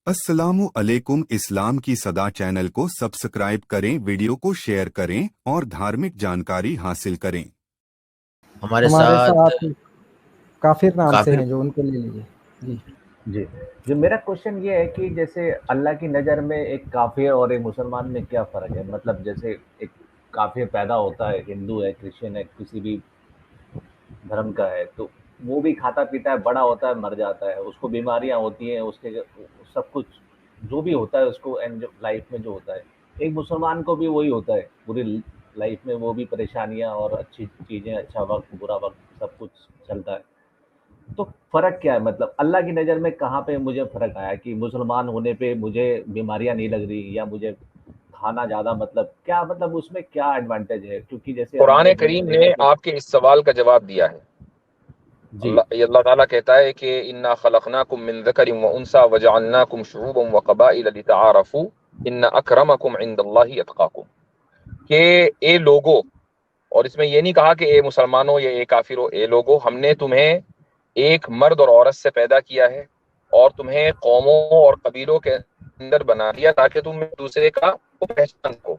अस्सलामु अलैकुम। इस्लाम की सदा चैनल को सब्सक्राइब करें, वीडियो को शेयर करें और धार्मिक जानकारी हासिल करें। हमारे हमारे साथ साथ काफिर नाम से काफिर। हैं जो उनको ले लीजिए। जी जी, जो मेरा क्वेश्चन ये है कि जैसे अल्लाह की नज़र में एक काफ़िर और एक मुसलमान में क्या फ़र्क है? मतलब जैसे एक काफ़िर पैदा होता है, हिंदू है, क्रिश्चियन है, किसी भी धर्म का है, तो वो भी खाता-पीता है, बड़ा होता है, मर जाता है, उसको बीमारियाँ होती हैं, उसके सब कुछ जो भी होता है उसको एंड जो लाइफ़ में जो होता है, एक मुसलमान को भी वही होता है, पूरी लाइफ़ में वो भी परेशानियाँ और अच्छी चीज़ें, अच्छा वक़्त, बुरा वक़्त सब कुछ चलता है। तो फ़र्क क्या है? मतलब अल्लाह की नज़र में कहाँ पे मुझे फ़र्क आया कि मुसलमान होने पे मुझे बीमारियाँ नहीं लग रही या मुझे खाना ज़्यादा मतलब क्या मतलब उसमें क्या एडवांटेज है? क्योंकि जैसे कुरान हमने करीम देखा ने कि आपके इस सवाल का जवाब दिया है। जी, अल्लाह ताला कहता है कि इन्ना खलकनाकुम मिन ज़करिन व उनसा वजअलनाकुम शुऊबन व क़बाइल लितआरफू इन्न अक्रमकुम इंदल्लाहि अतकाकुम। कि ए लोगो, और इसमें ये नहीं कहा कि ए मुसलमानों या ए काफिरों, ए लोगो, हमने तुम्हें एक मर्द और औरत से पैदा किया है और तुम्हें कौमों और कबीलों के अंदर बना दिया ताकि तुम एक दूसरे का को पहचान सको।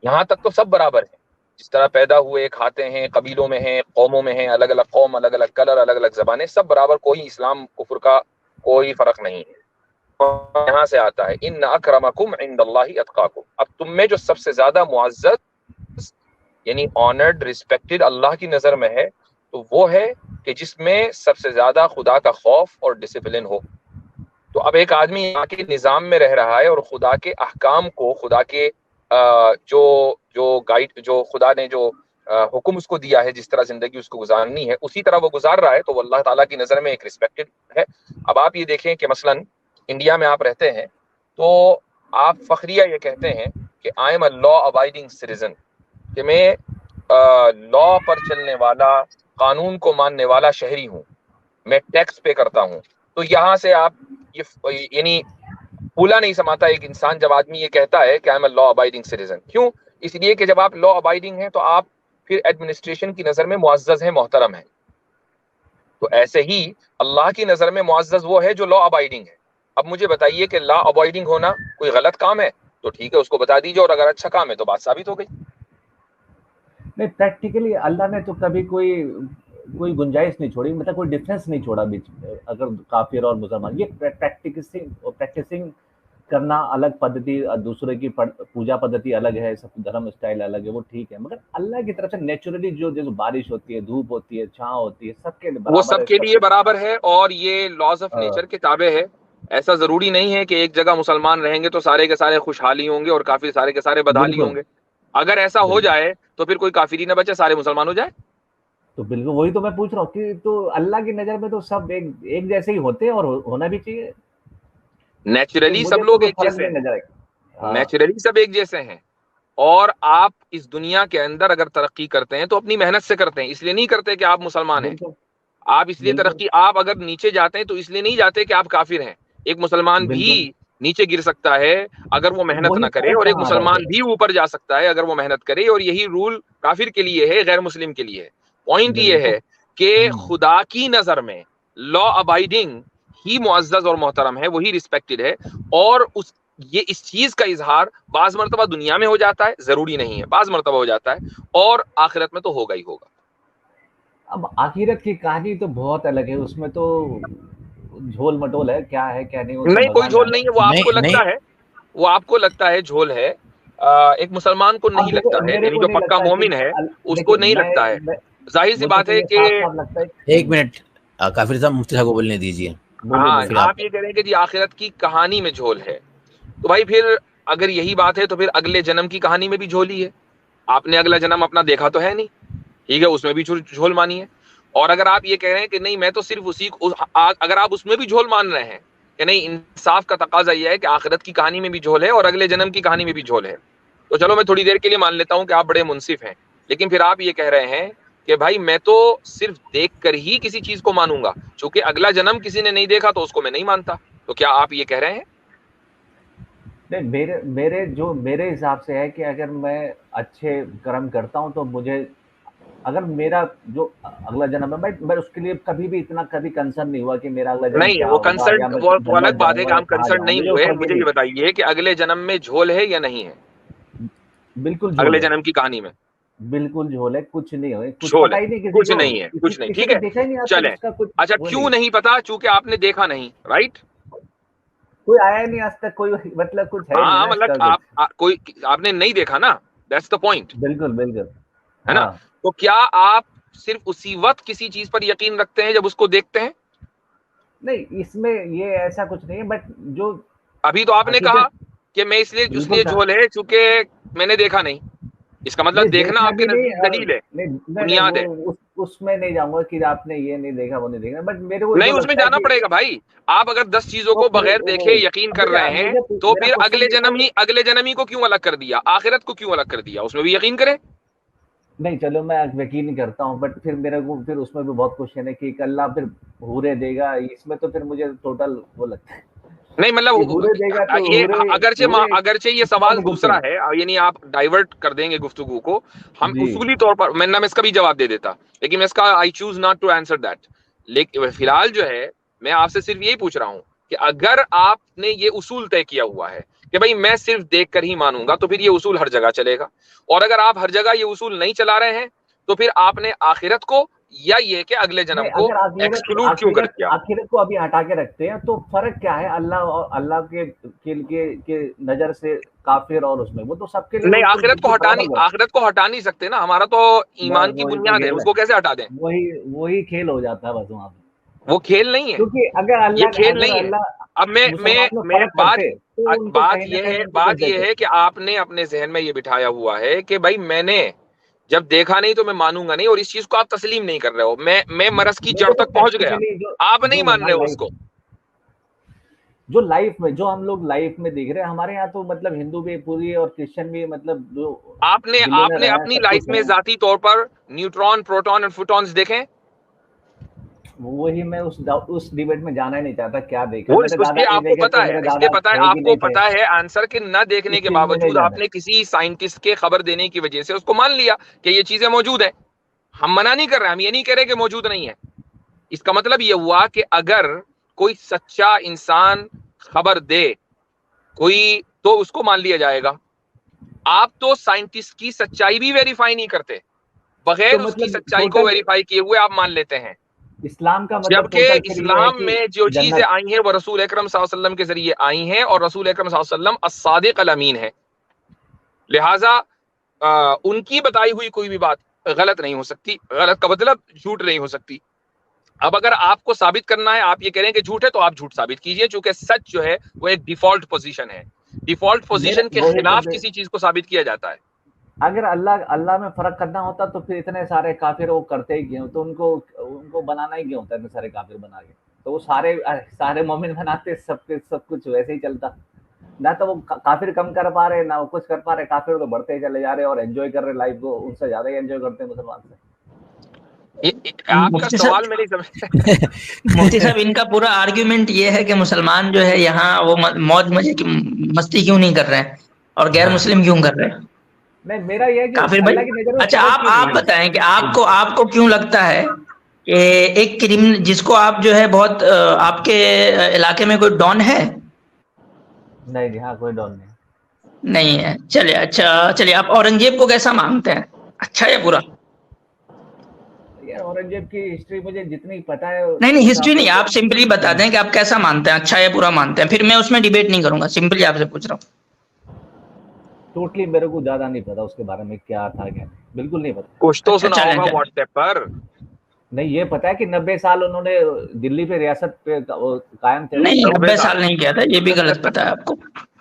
यहाँ तक तो सब बराबर है। जिस तरह पैदा हुए, खाते हैं, कबीलों में हैं, कौमों में हैं, अलग अलग कौम, अलग अलग कलर, अलग अलग जबानें, सब बराबर, कोई इस्लाम कुफर का कोई फर्क नहीं है। यहाँ से आता है इन अक्रमकुम इंदल्लाहि अतकाकुम। अब तुम में जो सबसे ज्यादा मुअज्जज यानी ऑनर्ड, रिस्पेक्टेड अल्लाह की नजर में है, तो वो है कि जिसमें सबसे ज्यादा खुदा का खौफ और डिसिप्लिन हो। तो अब एक आदमी यहाँ के निज़ाम में रह रहा है और खुदा के अहकाम को, खुदा के जो जो गाइड, जो खुदा ने जो हुक्म उसको दिया है, जिस तरह जिंदगी उसको गुजारनी है उसी तरह वो गुजार रहा है, तो वो अल्लाह ताला की नज़र में एक रिस्पेक्टेड है। अब आप ये देखें कि मसलन इंडिया में आप रहते हैं तो आप फखरिया ये कहते हैं कि I am a law abiding citizen, कि मैं लॉ पर चलने वाला, कानून को मानने वाला शहरी हूँ, मैं टैक्स पे करता हूँ। तो यहाँ से आप ये यानी फूला नहीं समाता एक इंसान जब आदमी ये कहता है कि I am a law abiding citizen. क्यों? इसलिए कि जब आप लॉ अबाइडिंग हैं तो आप फिर एडमिनिस्ट्रेशन की नजर में मुअज्जज हैं, मोहतरम है। तो ऐसे ही अल्लाह की नजर में मुअज्जज वो है जो लॉ अबाइडिंग है। अब मुझे बताइए कि लॉ अबाइडिंग होना कोई गलत काम है? तो ठीक है, उसको बता दीजिए, और अगर अच्छा काम है तो बात साबित हो गई। नहीं प्रैक्टिकली अल्लाह ने तो कभी कोई कोई गुंजाइश नहीं छोड़ी, मतलब कोई डिफरेंस नहीं छोड़ा बीच में, अगर काफिर और मुसलमान ये प्रैक्टिसिंग करना अलग पद्धति, दूसरे की पूजा पद्धति अलग है, सब धर्म स्टाइल अलग है, वो ठीक है, मगर अल्लाह की तरफ से नेचुरली जो जैसे बारिश होती है, धूप होती है, छाँव होती है, सबके लिए वो बराबर है, सबके सब लिए कुछ। बराबर है और ये लॉज ऑफ हाँ, नेचर के ताबे है। ऐसा जरूरी नहीं है कि एक जगह मुसलमान रहेंगे तो सारे के सारे खुशहाली होंगे और काफिर सारे के सारे बदहाली बिल्कुल, होंगे। अगर ऐसा हो बिल्कुल। जाए तो फिर कोई काफिर ही ना बचे, सारे मुसलमान हो जाए। तो बिल्कुल वही तो मैं पूछ रहा हूँ कि तो अल्लाह की नज़र में तो सब एक एक जैसे ही होते हैं और होना भी चाहिए। तो नेचुरली सब मुझे तो लोग कोई एक फ़र्क जैसे नहीं हैं। नज़र आया। हाँ, नेचुरली सब एक जैसे हैं। और आप इस दुनिया के अंदर अगर तरक्की करते हैं तो अपनी मेहनत से करते हैं, इसलिए नहीं करते कि आप मुसलमान हैं। बिल्कुल, आप इसलिए बिल्कुल, तरक्की, आप अगर नीचे जाते हैं तो इसलिए नहीं जाते कि आप काफिर हैं। एक मुसलमान भी बिल्कुल। नीचे गिर सकता है अगर वो मेहनत वही ना करे, फ़र्क और एक कहाँ रह मुसलमान गया? भी ऊपर जा सकता है अगर वो मेहनत करे, और यही रूल काफिर के लिए है, गैर मुस्लिम के लिए है। पॉइंट ये बिल्कुल, तो है कि हुँ। खुदा की नजर में लॉ अबाइडिंग ही मुअज्जज और मोहतरम है, वही रिस्पेक्टेड है। और उस ये इस चीज का इजहार बाज मर्तबा दुनिया में हो जाता है, जरूरी नहीं है, बाज मर्तबा हो जाता है, और आखिरत में तो होगा ही होगा। अब आखिरत की कहानी तो बहुत अलग है, उसमें तो झोल-मटोल है, क्या नहीं, वो तो नहीं, कोई भगवान झोल जाने। नहीं है। वो आपको नहीं नहीं, लगता है, वो आपको लगता है झोल है। एक मुसलमान को अब नहीं देखो लगता है, मेरे यानी को जो नहीं पक्का लगता कि मोमिन है उसको देखिए नहीं लगता है। मैं जाहिर सी मुझे बात तो है ये कि साफ-साफ लगता है। एक मिनट, काफिर साहब मुफ्ती साहब को बोलने दीजिए। बोलिए, हाँ, बोलिए। फिर आप। आप ये कह रहे हैं कि जी आखिरत की कहानी में झोल है, तो भाई फिर अगर यही बात है तो फिर अगले जन्म की कहानी में भी झोल ही है। आपने अगला जन्म अपना देखा तो है नहीं, ठीक है, उसमें भी झोल मानी है। और अगर आप ये कह रहे हैं कि नहीं मैं तो सिर्फ अगर आप उसमें भी झोल मान रहे हैं कि नहीं, इंसाफ का तकाजा यह है कि आखिरत की कहानी में भी झोल है और अगले जन्म की कहानी में भी झोल है, तो चलो मैं थोड़ी देर के लिए मान लेता हूं कि आप बड़े मुंसिफ हैं। लेकिन फिर आप ये कह रहे हैं कि भाई मैं तो सिर्फ देख कर ही किसी चीज को मानूंगा, क्योंकि अगला जन्म किसी ने नहीं देखा तो उसको मैं नहीं मानता। तो क्या आप ये कह रहे हैं? नहीं, मेरे मेरे जो मेरे हिसाब से है कि अगर मैं अच्छे कर्म करता हूँ तो मुझे अगर मेरा जो अगला जन्म है, मैं उसके लिए कभी भी इतना कभी कंसर्न नहीं हुआ कि मेरा अगला जन्म नहीं, क्या वो होगा कंसर्न या मैं वो जन्नत अलग बात है कि जाऊंगा या हम कहाँ कंसर्न जाऊंगा, नहीं मुझे वो हुए। फर्क ही मुझे नहीं ये पड़ता। बताइए कि अगले जन्म में झोल है या नहीं है? बिल्कुल झोल अगले है, जन्म की कहानी में बिल्कुल झोल है, कुछ नहीं है, कुछ झोल पता है, ही नहीं किसी कुछ को, नहीं है, कुछ नहीं, किसी ठीक को है, देखा ही नहीं आज तक, चले। उसका कुछ अच्छा, वो क्यों नहीं, नहीं पता? चूंकि आपने देखा नहीं, राइट? कोई आया ही नहीं आज तक, कोई मतलब कुछ है ही नहीं हाँ, ना मतलब इसका कुछ। कोई आपने नहीं देखा ना, दैट्स द पॉइंट, बिल्कुल बिल्कुल। है ना? हाँ तो क्या आप सिर्फ उसी वक्त किसी चीज पर यकीन रखते हैं जब उसको देखते हैं? नहीं, इसमें ये ऐसा कुछ नहीं है, बट जो अभी तो आपने कहा हकीकत, कि मैं इसलिए बिल्कुल इसलिए कहा, झोल है चूंकि मैंने देखा नहीं। इसका मतलब नहीं देखना देखना आपके भी नहीं, नजदीक और दलील है, नहीं नहीं नहीं, बुनियाद है। उसमें नहीं जाऊंगा कि आपने ये नहीं देखा वो नहीं देखा, बट मेरे को नहीं, जो उसमें लगता है जाना कि पड़ेगा भाई। आप अगर 10 चीजों तो को फिर बगैर वो, देखे यकीन अब कर रहे हैं, तो मेरा फिर क्वेश्चन ये था कि अगले जन्म ही को क्यों अलग कर दिया? आखिरत को क्यों अलग कर दिया? उसमें भी यकीन करें। नहीं चलो मैं यकीन नहीं करता हूँ, बट फिर मेरे को फिर उसमें भी बहुत क्वेश्चन है कि अल्लाह फिर हूरे देगा, इसमें तो फिर मुझे टोटल वो लगता है नहीं, कि मतलब हूरे देगा तो ये हूरे, हूरे अगरचे ये कौन सवाल गुप्त है? दूसरा है, यानी आप डाइवर्ट कर देंगे गुफ्तगू को। हम जी उसूली तौर पर, मैं इसका भी जवाब दे देता, लेकिन मैं इसका I choose not to answer that. लेकिन फिलहाल जो है, मैं आपसे सिर्फ यही पूछ रहा हूं कि अगर आपने ये उसूल तय किया हुआ है कि भाई मैं सिर्फ देख कर ही मानूंगा, तो फिर ये उसूल हर जगह चलेगा। और अगर आप हर जगह ये उसूल नहीं चला रहे हैं, तो फिर आपने आखिरत को या ये कि अगले जन्म नहीं, को अगर एक्सक्लूड क्यों कर दिया? आखिरत को अभी हटा के रखते हैं तो फर्क क्या है अल्लाह और अल्लाह के नजर से, काफिर और उसमें वो तो सबके लिए नहीं, वो तो बिल्कुल बराबर है। आखिरत को हटा नहीं सकते ना, हमारा तो ईमान बस की वही तो बुनियाद है, खेल है, उसको कैसे हटा दें? वही वही खेल हो जाता है बस वहां पे, वो खेल नहीं है, क्योंकि अगर ये अल्लाह खेल अगर नहीं है। अल्लाह अब मुसलमान में फर्क करते तो उनको कहीं ना कहीं उनको कुछ बात ये देते। है कि आपने अपने जहन में ये बिठाया हुआ है कि भाई मैंने जब देखा नहीं तो मैं मानूंगा नहीं, और इस चीज को आप तस्लीम नहीं कर रहे हो। मैं मरज की जड़ मेरे को तक पहुंच गया, प्रैक्टिकली जो आप नहीं जो मान यहाँ रहे हो लाइफ, उसको। जो लाइफ में जो हम लोग लाइफ में देख रहे हैं, हमारे यहाँ तो मतलब हिंदू भी पूरी और क्रिश्चियन भी, मतलब जो आपने बिलियनर आपने हैं अपनी सब लाइफ कुछ में है। जाती तौर पर न्यूट्रॉन, प्रोटॉन और फोटॉन्स देखें? वही मैं उस डिबेट में जाना ही नहीं चाहता, क्या देखा वो मेरे इसलिए दादा नहीं आपको देखे पता तो है, मेरे दादा थे कि आपको नहीं थे, पता है आंसर के न देखने इस के चीज में नहीं बावजूद जाना। आपने किसी साइंटिस्ट के खबर देने की वजह से उसको मान लिया कि ये चीजें मौजूद है। हम मना नहीं कर रहे, हम ये नहीं कह रहे कि मौजूद नहीं है। इसका मतलब ये हुआ कि अगर कोई सच्चा इंसान खबर दे कोई, तो उसको मान लिया जाएगा। आप तो साइंटिस्ट की सच्चाई भी वेरीफाई नहीं करते, तो बगैर उसकी मतलब सच्चाई को टोटल वेरीफाई किए हुए आप मान लेते हैं। इस्लाम का मतलब जबकि टोटल फिर ये है इस्लाम कि में जो चीजें जन्नत। आई हैं वो रसूल अकरम सल्लल्लाहु अलैहि वसल्लम के जरिए आई हैं, और रसूल अकरम सल्लल्लाहु अलैहि वसल्लम अस्सादिक अल अमीन है। लिहाजा उनकी बताई हुई कोई भी बात गलत नहीं हो सकती, गलत का मतलब झूठ नहीं हो सकती। अब अगर आपको साबित करना है, आप ये कह रहे हैं कि झूठ है, तो आप झूठ साबित कीजिए, चूंकि सच जो है वो एक डिफॉल्ट पोजीशन है। डिफॉल्ट मेरा पोजीशन के वही तो खिलाफ किसी चीज को साबित किया जाता है। अगर अल्लाह अल्लाह में फर्क करना होता तो फिर इतने सारे काफिर वो करते ही क्यों, तो उनको उनको बनाना ही क्यों होता है, इतने सारे काफिर बना के, तो वो सारे मोमिन बनाते, सब कुछ वैसे ही चलता ना। तो वो काफिर कम कर पा रहे ना वो कुछ कर पा रहे, काफिर तो बढ़ते ही चले जा रहे और एंजॉय कर रहे लाइफ को, उनसे ज्यादा ही एंजॉय करते हैं मुसलमान से। आपका मुफ्ती सवाल साहब मैं नहीं समझ मुफ्ती साहब इनका पूरा आर्ग्यूमेंट ये है कि मुसलमान जो है यहाँ वो मौज मजे की मस्ती क्यों नहीं कर रहे हैं और गैर मुस्लिम क्यों कर रहे हैं? नहीं मेरा ये है कि काफिर भाई, अल्लाह की नजर में अच्छा फर्क आप क्यों नहीं है। बताएं कि आपको आपको क्यों लगता है कि एक क्रिमिनल जिसको आप जो है बहुत आपके इलाके में कोई डॉन है? नहीं जी, हाँ कोई डॉन नहीं। नहीं है। चलिए, अच्छा चलिए, आप औरंगजेब को कैसा मानते हैं, अच्छा या बुरा? यार औरंगजेब की हिस्ट्री मुझे जितनी पता है नहीं उस हिस्ट्री हिसाब नहीं, से आप सिंपली बता दें कि आप कैसा मानते हैं, अच्छा या बुरा मानते हैं, फिर मैं उसमें डिबेट नहीं करूंगा, सिंपली आपसे पूछ रहा हूँ। टोटली मेरे को ज्यादा नहीं पता उसके बारे में, क्या था क्या नहीं, बिल्कुल नहीं पता। कुछ तो अच्छा सुना चलें होगा चलें। व्हाट्सएप पर। नहीं ये पता है कि 90 साल उन्होंने दिल्ली पे रियासत पे कायम थे वो। नहीं 90 90 साल साल नहीं किया था, ये भी गलत पता है आपको।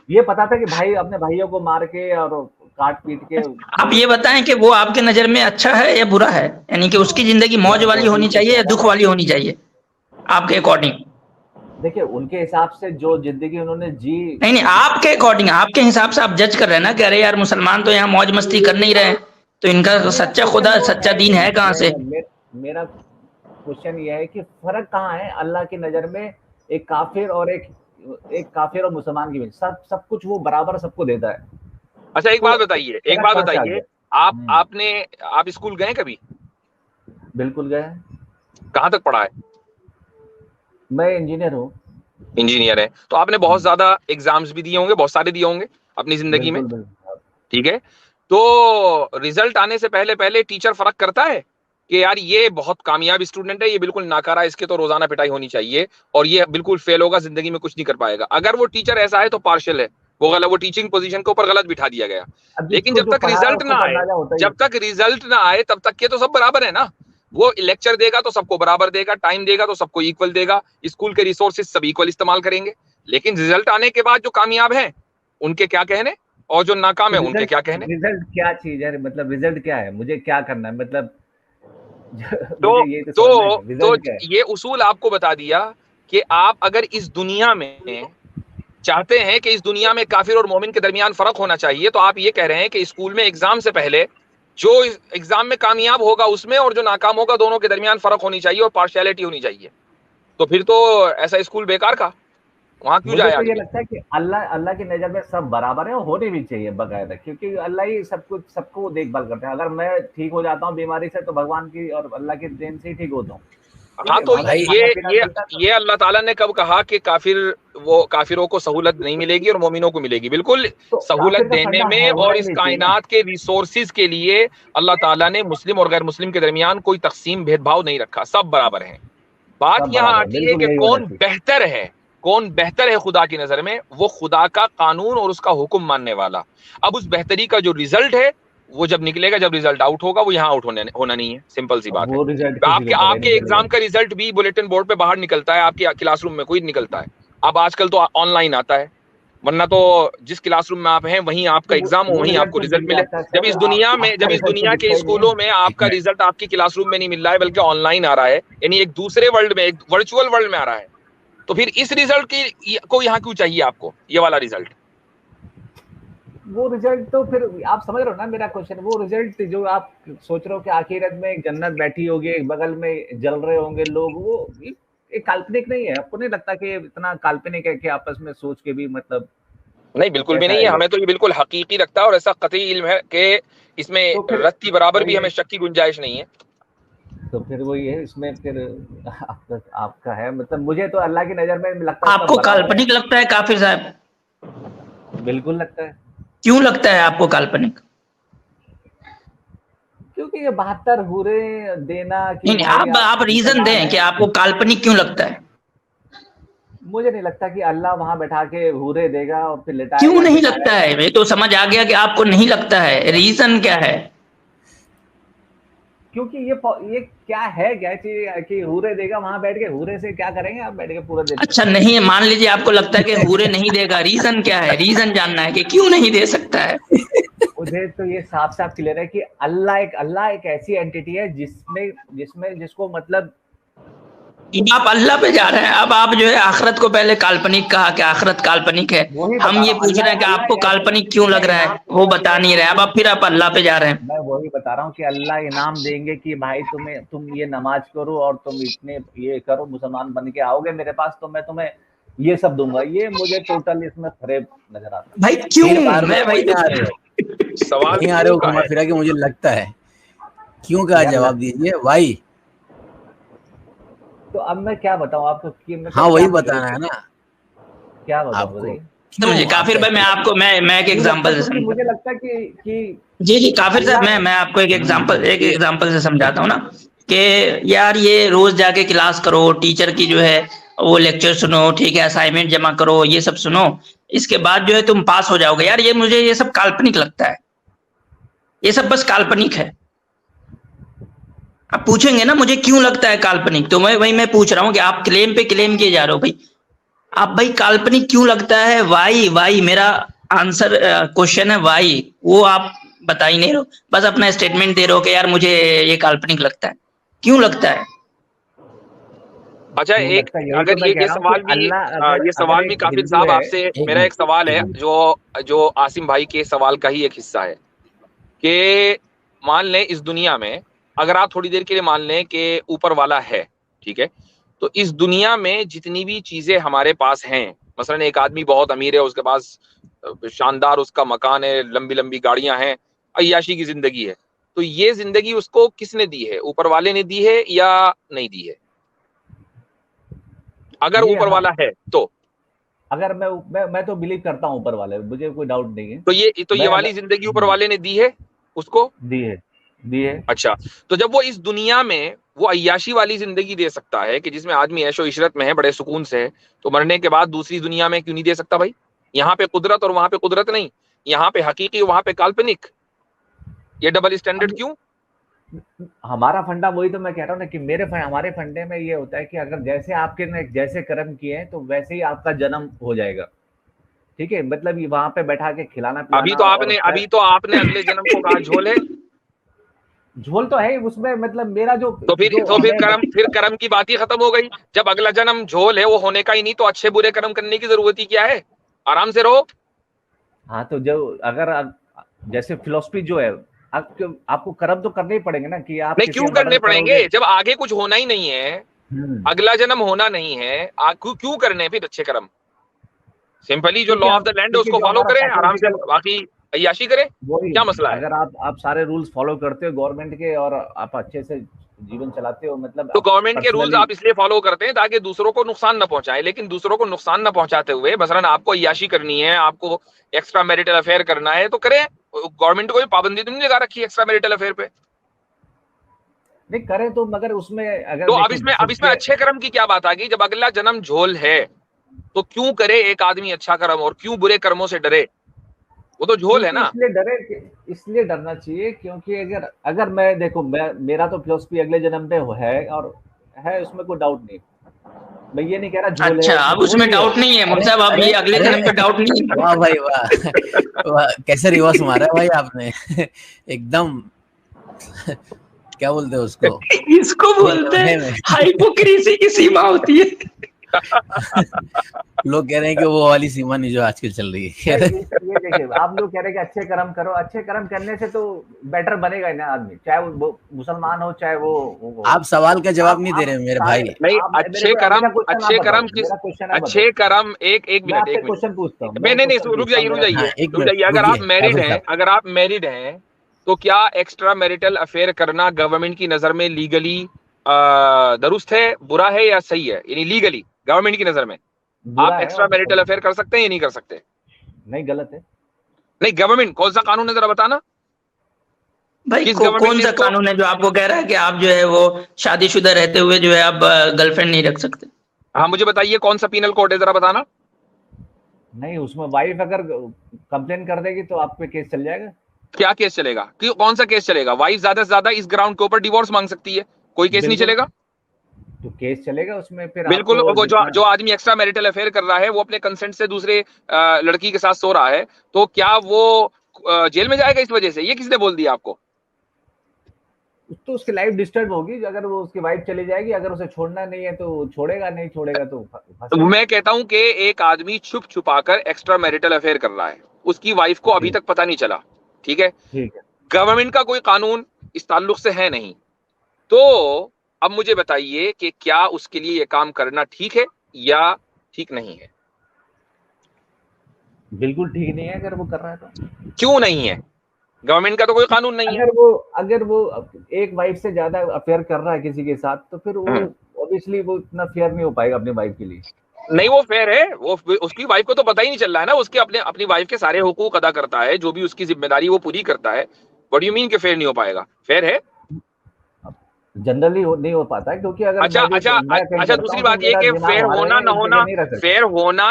ये पता था कि भाई अपने भाइयों को मार के और काट पीट के आप ये बताएं कि वो आपके नजर में अच्छा है या बुरा है, यानी कि उसकी जिंदगी मौज वाली होनी चाहिए या दुख वाली होनी चाहिए आपके अकॉर्डिंग? देखिए उनके हिसाब से जो जिंदगी उन्होंने जी। नहीं आपके अकॉर्डिंग, आपके हिसाब से आप जज कर रहे हैं ना कि अरे यार मुसलमान तो यहाँ मौज मस्ती कर नहीं रहे, तो इनका मेरा सच्चा क्वेश्चन खुदा वो सच्चा है दीन कि है कहाँ से? मेरा क्वेश्चन ये है कि फर्क कहाँ है अल्लाह की नजर में, एक काफिर और एक काफिर और मुसलमान के बीच सब कुछ वो बराबर सबको देता है। अच्छा, एक तो बात बताइए, फर्क कहाँ से आ गया? आप स्कूल गए कभी? बिल्कुल गया है। कहाँ तक पढ़ा है? मैं इंजीनियर हूँ। इंजीनियर है, तो आपने बहुत ज्यादा एग्जाम्स भी दिए होंगे, बहुत सारे दिए होंगे अपनी जिंदगी में, बिल्कुल बिल्कुल। ठीक है। तो रिजल्ट आने से पहले पहले टीचर फर्क करता है कि यार ये बहुत कामयाब स्टूडेंट है, ये बिल्कुल नाकारा है, इसके तो रोजाना पिटाई होनी चाहिए, और ये बिल्कुल फेल होगा, जिंदगी में कुछ नहीं कर पाएगा। अगर वो टीचर ऐसा है तो पार्शियल है, वो गलत, वो टीचिंग पोजीशन के ऊपर गलत बिठा दिया गया। अब लेकिन जिसको जब जो तक पढ़ा है रिजल्ट उसको ना तो आए, अंदाजा होता ही जब तक रिजल्ट ना आए तब तक के तो सब बराबर है ना। वो लेक्चर देगा तो सबको बराबर देगा, टाइम देगा तो सबको इक्वल देगा, स्कूल के रिसोर्सेज सब इक्वल इस्तेमाल करेंगे। लेकिन रिजल्ट आने के बाद जो कामयाब है उनके क्या कहने, और जो नाकाम है उनके क्या कहने। रिजल्ट क्या चीज है, मतलब रिजल्ट क्या है, मुझे क्या करना है, मतलब तो मुझे ये तो समझना है रिजल्ट क्या है। ये उसूल आपको बता दिया कि आप अगर इस दुनिया में चाहते हैं कि इस दुनिया में काफिर और मोमिन के दरमियान फर्क होना चाहिए, तो आप ये कह रहे हैं कि स्कूल में एग्जाम से पहले जो एग्जाम में कामयाब होगा उसमें और जो नाकाम होगा दोनों के दरमियान फर्क होनी चाहिए और पार्शियलिटी होनी चाहिए। तो फिर तो ऐसा स्कूल बेकार का, वहां क्यों मुझे जाए तो ये आदमी। लगता है कि अल्लाह की नजर में सब बराबर है और होने भी चाहिए बाकायदा, क्योंकि अल्लाह ही सब कुछ सबको देखभाल करता है। अगर मैं ठीक हो जाता हूँ बीमारी से तो भगवान की और अल्लाह की देन से ही ठीक होता हूँ। हाँ, तो भाई ये अल्लाह ताला ने कब कहा कि काफिरों को सहूलत नहीं मिलेगी और मोमिनों को मिलेगी? बिल्कुल तो सहूलत काफिर का देने फंडा में है, और होना इस ही चाहिए ना। कायनात के रिसोर्सिस के लिए अल्लाह ताला ने मुस्लिम और गैर मुस्लिम के दरमियान कोई तकसीम भेदभाव नहीं रखा, सब बराबर हैं। बात सब यहाँ बराबर, आती है बिल्कुल कि यही होना चाहिए। कौन बेहतर है खुदा की नजर में, वो खुदा का कानून और उसका हुक्म मानने वाला। अब उस बेहतरी का जो रिजल्ट है वो जब निकलेगा, जब रिजल्ट आउट होगा, वो यहाँ आउट होना नहीं है, सिंपल सी बात है। वो रिजल्ट किसी को आपके पता ही नहीं आपके चलेगा। एग्जाम का रिजल्ट भी बुलेटिन बोर्ड पे बाहर निकलता है, आपके क्लासरूम में कोई निकलता है। अब आजकल तो ऑनलाइन आता है, वरना तो जिस क्लासरूम में आप हैं वहीं आपका तो एग्जाम हो, वो वहीं रिजल्ट आपको तो रिजल्ट दिख मिले। जाता है जब सर, इस दुनिया में, आपका जब इस रिजल्ट तो दुनिया के दिखता ही नहीं है। स्कूलों में आपका रिजल्ट आपकी क्लासरूम में नहीं मिल रहा है, बल्कि ऑनलाइन आ रहा है, यानी एक दूसरे वर्ल्ड में, एक वर्चुअल वर्ल्ड में आ रहा है, तो फिर इस रिजल्ट की को यहाँ क्यों चाहिए आपको, ये वाला रिजल्ट? वो रिजल्ट तो फिर आप समझ रहे हो ना मेरा क्वेश्चन। वो रिजल्ट जो आप सोच रहे हो कि आखिरत में एक जन्नत बैठी होगी, बगल में जल रहे होंगे लोग, वो एक काल्पनिक नहीं है। आपको नहीं लगता कि इतना काल्पनिक है कि आपस में सोच के भी मतलब नहीं, बिल्कुल भी कैसा नहीं है है, ये। हमें तो ये बिल्कुल हकीकी लगता है, और ऐसा कतई इल्म है कि इसमें तो फिर रत्ती बराबर भी वही है, हमें शक की गुंजाइश नहीं है। तो फिर वही है इसमें फिर आपका है, मतलब मुझे तो अल्लाह की नजर में लगता है सब आपको बराबर है। काल्पनिक लगता है काफिर साहब? बिल्कुल लगता है, क्यों लगता है आपको काल्पनिक? क्योंकि ये 72 हूरे देना कि नहीं नहीं, भाई आप रीजन मुसलमान दें कि है। आपको काल्पनिक क्यों लगता है। मुझे नहीं लगता कि अल्लाह वहां बैठा के हूरे देगा और फिर क्यों लिटाएगा नहीं लगता बिठाएगा। है? ये तो समझ आ गया कि आपको नहीं लगता है, रीजन क्या है? क्योंकि ये क्या है, क्या चीज कि हूरे देगा, वहां बैठ के हूरे से क्या करेंगे आप बैठ के पूरा दिन। अच्छा नहीं है, मान लीजिए आपको लगता है कि हूरे नहीं देगा, रीजन क्या है? रीजन जानना है कि क्यों नहीं दे सकता है। मुझे तो ये साफ साफ क्लियर है कि अल्लाह एक ऐसी एंटिटी है जिसको मतलब अब आप अल्लाह पे जा रहे हैं। अब आप जो है आखिरत को पहले काल्पनिक कहा कि आखिरत काल्पनिक है, वही हम बता ये रहा हूँ। पूछ रहे हैं कि आपको काल्पनिक क्यों लग रहा है, वो बता नहीं रहे। अब आप फिर आप अल्लाह पे जा रहे हैं। मैं वही बता रहा हूँ कि अल्लाह इनाम देंगे कि भाई तुम ये नमाज करो और तुम इतने ये करो, मुसलमान बन के आओगे मेरे पास तो मैं तुम्हें ये सब दूंगा। ये मुझे टोटल इसमें फरेब नजर आता है। भाई क्यों? बार मैं वही वही आ रहे हो, सवाल वहीं आ रहे हो क्यों का घुमा है? फिरा के, मुझे लगता है क्यों का यार जवाब दीजिए भाई। तो अब मैं क्या बताऊं आपको कि मैं हाँ वही क्या बताना है ना क्या बताऊं आपको। बताइए। समझिए काफिर भाई, मैं आपको मैं एक मुझे लगता एग्जांपल है से क्योंकि समझा। मुझे लगता है कि जी काफिर साहब, अल्लाह मैं आपको एक जी एग्जांपल से समझाता हूँ ना कि यार ये रोज जाके क्लास करो, टीचर की जो है वो लेक्चर सुनो, ठीक है, असाइनमेंट जमा करो, ये सब सुनो, इसके बाद जो है तुम पास हो जाओगे। यार ये मुझे ये सब काल्पनिक लगता है, ये सब बस काल्पनिक है। आप पूछेंगे ना मुझे क्यों लगता है काल्पनिक, तो मैं पूछ रहा हूँ कि आप क्लेम पे क्लेम किए जा रहे हो भाई। आप भाई काल्पनिक क्यों लगता है, वाई मेरा आंसर क्वेश्चन है वाई, वो आप बता ही नहीं रहे हो, बस अपना स्टेटमेंट दे रहे हो कि यार मुझे ये काल्पनिक लगता है। क्यों लगता है? अच्छा, क्यों एक लगता है, यही अगर तो मैं कह ये रहा हूँ कि सवाल भी ये अगर सवाल भी एक काफिर हिंदू साहब है। आपसे एक मेरा एक सवाल है, मिनट जो आसिम भाई के सवाल का ही एक हिस्सा है कि मान लें इस दुनिया में, अगर आप थोड़ी देर के लिए मान लें कि ऊपर वाला है, ठीक है, तो इस दुनिया में जितनी भी चीजें हमारे पास हैं, मसलन एक आदमी बहुत अमीर है, उसके पास शानदार उसका मकान है, लंबी लंबी गाड़ियां हैं, अय्याशी की जिंदगी है, तो ये जिंदगी उसको किसने दी है? ऊपर वाले ने दी है या नहीं दी है? अगर ये ऊपर हम वाला है तो अगर मैं तो बिलीव करता हूँ ऊपर वाले, मुझे कोई डाउट नहीं है। ये मैं वाली जिंदगी ऊपर वाले ने दी है उसको। दी है। अच्छा, तो जब वो इस दुनिया में वो अय्याशी वाली जिंदगी दे सकता है कि जिसमें आदमी ऐशो इशरत में है, बड़े सुकून से है, तो मरने के बाद दूसरी दुनिया में क्यों नहीं दे सकता भाई? यहाँ पे कुदरत और वहां पे कुदरत नहीं, यहाँ पे हकीकी वहां पे काल्पनिक, ये डबल स्टैंडर्ड अब क्यों? हमारा फंडा, वही तो मैं कह रहा हूँ ना कि हमारे फंडे में ये होता है कि अगर जैसे आपके ने जैसे कर्म किए हैं तो वैसे ही आपका जन्म हो जाएगा। ठीक है, मतलब ये वहां पे बैठा के खिलाना अभी पिलाना और तो आपने अगले जन्म को कहा झोल है। झोल तो है ही उसमें, मतलब मेरा जो तो जो हमें फिर कर्म की बात ही खत्म हो गई। जब अगला जन्म झोल है, वो होने का ही नहीं, तो अच्छे बुरे कर्म करने की जरूरत ही क्या है? आराम से रहो। हाँ, तो जो अगर जैसे फिलोसफी जो है, आपको कर्म तो करने ही पड़ेंगे ना कि आप नहीं, किसी क्यों का करने मर्डर पड़ेंगे करोगे। जब आगे कुछ होना ही नहीं है, अगला जन्म होना नहीं है, क्यों करने फिर अच्छे कर्म? सिंपली जो लॉ ऑफ द लैंड है क्योंकि उसको जो फॉलो हमारा करें, आराम से, साइकोलॉजिकल बाकी अय्याशी करें, वही, क्या मसला है? अगर आप सारे रूल्स फॉलो करते हो गवर्नमेंट के और आप अच्छे से जीवन चलाते हो, मतलब तो आप गवर्नमेंट के रूल्स पर्सनली। आप इसलिए फॉलो करते हैं ताकि दूसरों को नुकसान न पहुंचाएं, लेकिन दूसरों को नुकसान न पहुंचाते हुए मसलन आपको अय्याशी करनी है, आपको एक्स्ट्रा मैरिटल अफेयर करना है, तो करें। गवर्नमेंट को भी पाबंदी तो नहीं लगा रखी एक्स्ट्रा मैरिटल अफेयर पे। नहीं करें तो, मगर उसमें अगर तो देखो अब इसमें सबके अच्छे कर्म की क्या बात आ गई? जब अगला जन्म झोल है तो क्यों करे एक आदमी अच्छा कर्म और क्यों बुरे कर्मों से डरे? वो तो झोल है क्योंकि ना। इसलिए डरना चाहिए क्योंकि अगर अगर मैं देखो, मेरा तो फिलोसफी अगले जन्म पे है और है, उसमें कोई डाउट नहीं। मैं ये नहीं कह रहा झोल है, अच्छा, उसमें अब झोल उसमें भी है। डाउट नहीं है मुझे अरे साहब, अब अरे ये अगले अरे जन्म पे डाउट नहीं है। वाह भाई वाह, वाह कैसे रिवर्स मारा है भाई आपने। एकदम क्या बोलते हैं उसको, इसको एक बोलते लम्हे हैं में। हाइपोक्रेसी की सीमा होती है। लोग कह रहे हैं कि वो वाली सीमा नहीं जो आजकल चल रही है। ये देखिए, आप लोग कह रहे हैं कि अच्छे कर्म करो, अच्छे कर्म करने से तो बेटर बनेगा ही ना आदमी, चाहे वो मुसलमान हो चाहे वो आप सवाल का जवाब नहीं दे रहे मेरे भाई। नहीं, अच्छे कर्म अच्छे कर्म एक मैं मिनट आपसे क्वेश्चन पूछता हूँ, नहीं, रुक जाइए। अगर आप मैरिड हैं तो क्या एक्स्ट्रा मैरिटल अफेयर करना गवर्नमेंट की नजर में लीगली दुरुस्त है, बुरा है या सही है? यानी लीगली गवर्नमेंट की नजर में आप एक्स्ट्रा मैरिटल अफेयर कर सकते हैं या नहीं कर सकते? नहीं, गलत है। नहीं, गवर्नमेंट कौन सा कानून है जरा बताना भाई किस गवर्नमेंट कौन ने सा इसको? कानून है जो आपको कह रहा है कि आप जो है वो शादीशुदा रहते हुए जो है आप गर्लफ्रेंड नहीं रख सकते? हाँ, मुझे बताइए कौन सा पीनल कोड है, जरा बताना। नहीं, उसमें वाइफ अगर कंप्लेन कर देगी तो आप पे केस चल जाएगा। क्या केस चलेगा? कौन सा केस चलेगा? वाइफ ज्यादा से ज्यादा इस ग्राउंड के ऊपर डिवोर्स मांग सकती है, कोई केस नहीं चलेगा? तो केस चलेगा उसमें, फिर बिल्कुल। आपको वो जो आदमी एक्स्ट्रा मैरिटल अफेयर कर रहा है, वो अपने कंसेंट से दूसरे लड़की के साथ सो रहा है, तो क्या वो जेल में जाएगा इस वजह से? ये किसने बोल दिया आपको? तो उसकी लाइफ डिस्टर्ब होगी, अगर वो उसकी वाइफ चली जाएगी, अगर उसे छोड़ना नहीं है तो छोड़ेगा, नहीं छोड़ेगा तो मैं कहता हूं कि एक आदमी छुप छुपाकर एक्स्ट्रा मैरिटल अफेयर कर रहा है, उसकी वाइफ को अभी तक पता नहीं चला, ठीक है, गवर्नमेंट का कोई कानून इस ताल्लुक से है नहीं, तो अब मुझे बताइए कि क्या उसके लिए ये काम करना ठीक है या ठीक नहीं है? बिल्कुल ठीक नहीं है अगर वो कर रहा है तो। क्यों नहीं है? गवर्नमेंट का तो कोई कानून नहीं है। अगर वो एक वाइफ से ज्यादा अफेयर कर रहा है किसी के साथ, तो फिर वो ऑब्वियसली वो इतना फेयर नहीं हो पाएगा अपनी वाइफ के लिए। नहीं, वो फेयर है, वो उसकी वाइफ को तो पता ही नहीं चल रहा है ना, उसके अपनी वाइफ के सारे हुकूक अदा करता है, जो भी उसकी जिम्मेदारी वो पूरी करता है। व्हाट डू यू मीन कि फेयर नहीं हो पाएगा? फेयर है, जनरली नहीं हो पाता है, क्योंकि अगर अच्छा, दूसरी बात ये कि फेयर होना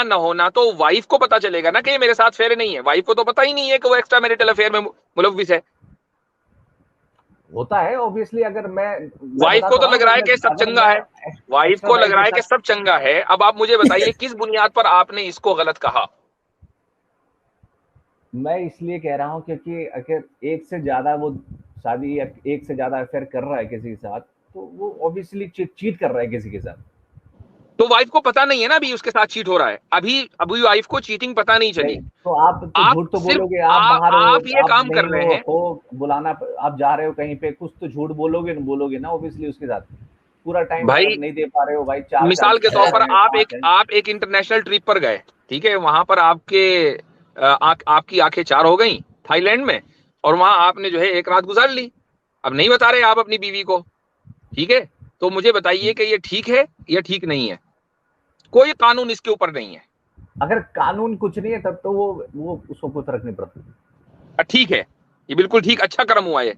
ना होना तो वाइफ को पता चलेगा ना कि ये मेरे साथ फेयर नहीं है। वाइफ को तो पता ही नहीं है कि वो एक्स्ट्रा मैरिटल अफेयर में मुलव्विस है। होता है ऑब्वियसली। अगर मैं वाइफ को तो लग रहा है कि सब चंगा है, वाइफ को लग रहा है कि सब चंगा है। अब आप मुझे बताइए किस बुनियाद पर आपने इसको गलत कहा? मैं इसलिए कह रहा हूँ क्योंकि अगर एक से ज्यादा वो शादी या एक से ज्यादा अफेयर कर रहा है किसी के साथ, तो वो ऑब्वियसली चीट कर रहा है किसी के साथ। तो वाइफ को पता नहीं है ना अभी उसके साथ चीट हो रहा है, अभी वाइफ को चीटिंग पता नहीं चली। तो आप झूठ तो बोलोगे, आप बाहर आप ये काम कर रहे हैं, बुलाना, आप जा रहे हो कहीं पे, कुछ तो झूठ बोलोगे ना ऑब्वियसली उसके साथ। पूरा टाइम भाई नहीं दे पा रहे हो भाई। मिसाल के तौर पर आप एक इंटरनेशनल ट्रिप पर गए, ठीक है, वहां पर आपकी आंखें चार हो गई थाईलैंड में, और वहां आपने जो है एक रात गुजार ली, अब नहीं बता रहे आप अपनी बीवी को, ठीक है, तो मुझे बताइए कि ये ठीक है या ठीक नहीं है। कोई कानून इसके ऊपर नहीं है। अगर कानून कुछ नहीं है तब तो वो उसको कुछ फर्क नहीं पड़ता। ठीक है, ये बिल्कुल ठीक, अच्छा कर्म हुआ, ये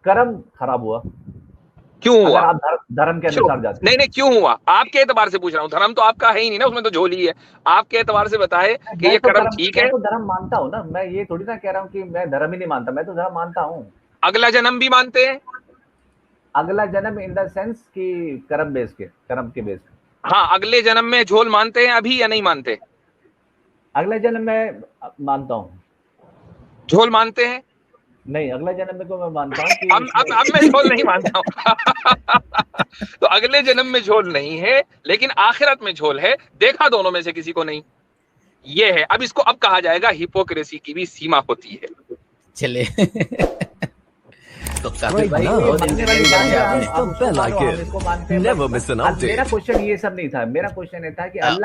कर्म खराब हुआ। क्यों हुआ? अगर आप धर्म के अनुसार जाते। नहीं, क्यों हुआ? आपके एतबार से पूछ रहा हूँ, धर्म तो आपका है ही नहीं ना, उसमें तो झोली है। आपके एतबार से बताए कि ये कर्म ठीक है। मैं तो धर्म मानता हूँ ना, मैं ये थोड़ी ना कह रहा हूँ कि मैं धर्म ही नहीं मानता, मैं तो धर्म मानता हूँ। अगला जन्म भी मानते हैं? अगला जन्म इन द सेंस कि कर्म के बेस पे। हाँ, अगले जन्म में झोल मानते हैं अभी या नहीं मानते? अगला जन्म में मानता हूँ। झोल मानते हैं? नहीं, अगला जन्म में को मैं मानता हूँ कि अब मैं झोल नहीं मानता हूँ। तो अगले जन्म में झोल नहीं है, लेकिन आखिरत में झोल है, देखा दोनों में से किसी को नहीं, ये है। अब इसको अब कहा जाएगा हिपोक्रेसी की भी सीमा होती है। चले तो Right भाई now, बहुत इंटरनेट जाने आपने the bell icon. Never miss an update. मेरा क्वेश्चन ये सब नहीं था। मेरा क्वेश्चन ये था कि अल्लाह